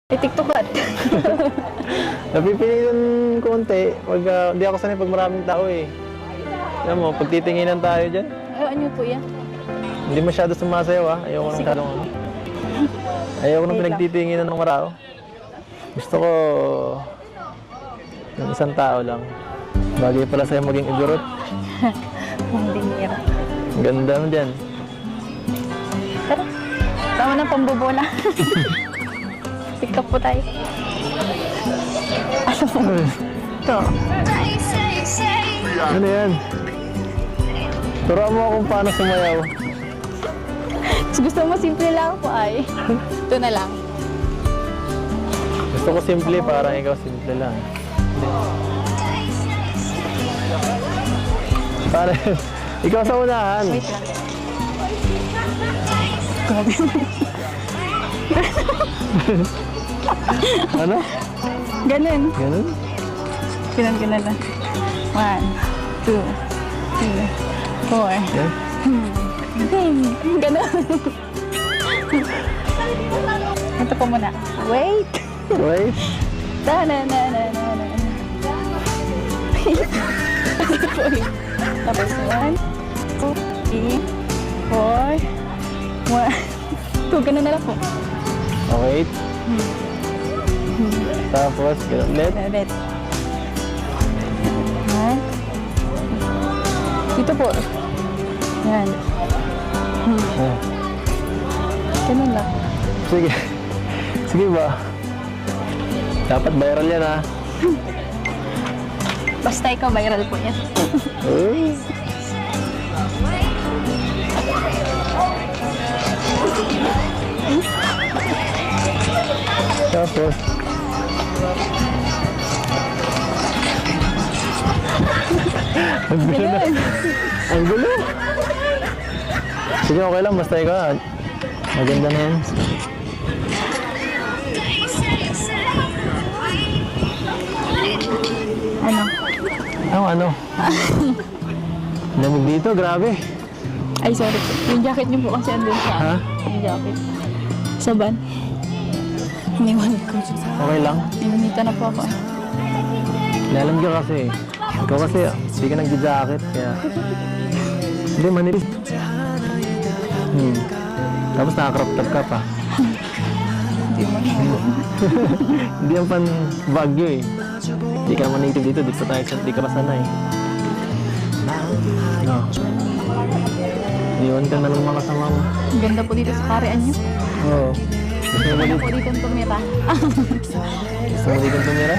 TikTokat. Napipilitan konti pag hindi ako sanay pag maraming tao eh. Alam mo, pag titinginan tayo dyan, Ayun nyo po yan. hindi masyado sumasayaw ah. Ayoko nang talong ano. Ayoko nang pinagtitinginan ng marao. Gusto ko yung isang tao lang. Bagay pala sa'yo maging igurot. Hindi nira. Ang ganda mo dyan. Tara. Tama na pambobola. Pick up po tayo. Ano po? Ito. Ano yan? Turuan mo akong paano sumayaw. Gusto mo simple lang po ay. Ito na lang. Gusto ko simple, parang ikaw simple lang. Para, ikaw sa unahan. Wait lang. Grabe. Ano? Ganun. Ganun? Ganun lang. 1, 2, 3, 4. Yan. Ganun. Ito po muna. Wait. Wait. Ta-na-na-na-na-na. Tapos 1, 2, 3, 4, 1, 2. Ganun na lang po. Okay. Tapos, ganun ulit. Ulit. 1. Dito po. Yan. Ah. Ganun lang. Sige. Sige ba? Dapat viral yan ah. Basta ikaw, viral po yan. Uy. Tapos, ang gulo na. Ganun. Ang gulo. Sige, okay lang. Basta ikaw. Maganda na yan. Ano? Ano? Lamig dito, grabe. Ay, sorry po. Yung jacket niyo po kasi andun sa... Ha? Yung jacket. Sa van. Iniwan ko. Okay lang. Inunita na po ako. Lalam ka kasi. Ikaw kasi, hindi ka nag-jacket. Kaya... Hindi, manipis. Tapos naka-crop top ka pa. Hindi mo na. Hindi yan pan Baguio eh. Hindi ka naman native dito. Dito tayo, hindi ka masanay. No. Iwan ka na ng mga kasama mo. Ang ganda po dito sa parean niyo. Oo. Gusto mo Ano dito? po dito tumira? Gusto mo dito tumira?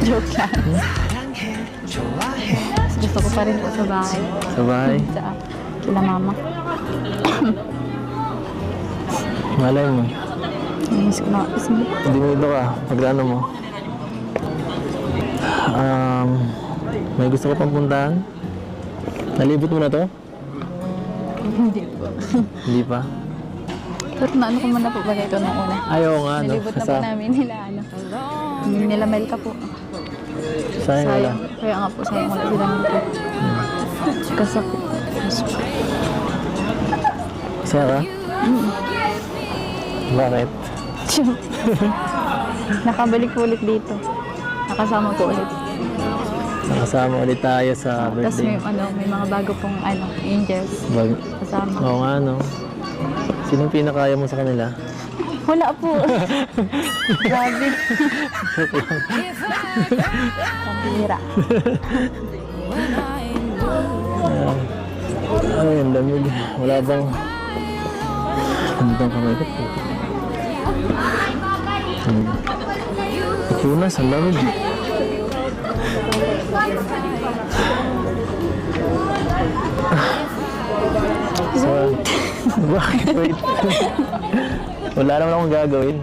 Joke lang. Gusto ko pa rin po sa bahay. Sa bahay? Sa kila mama. Malay mo. Miss ko na. Hindi mo dito ka. Magkano mo? May gusto ko pang puntahan? Nalibot mo na to? Hindi po. Hindi pa? Pero naano ko muna po ba ito nung una? Ayaw nga, no? Nalibot na po namin nila, ano. Nila Melka po. Sayang wala. Sayang. Kaya nga po, sayang wala sila nito. Kasi po. Saya ka? Bakit? Nakabalik po ulit dito. Nakasama po ulit. Nakasama ulit tayo sa Tapos may, birthday. may mga bago pong angels kasama. Oo nga, no? Sinong pinakaya mo sa kanila? Wala po. Grabe. Pambira. Ay, ang lamig. Wala bang... Ano bang kamay ko po? Punas, ang lamig. So, bakit? Wait. Wala naman akong gagawin.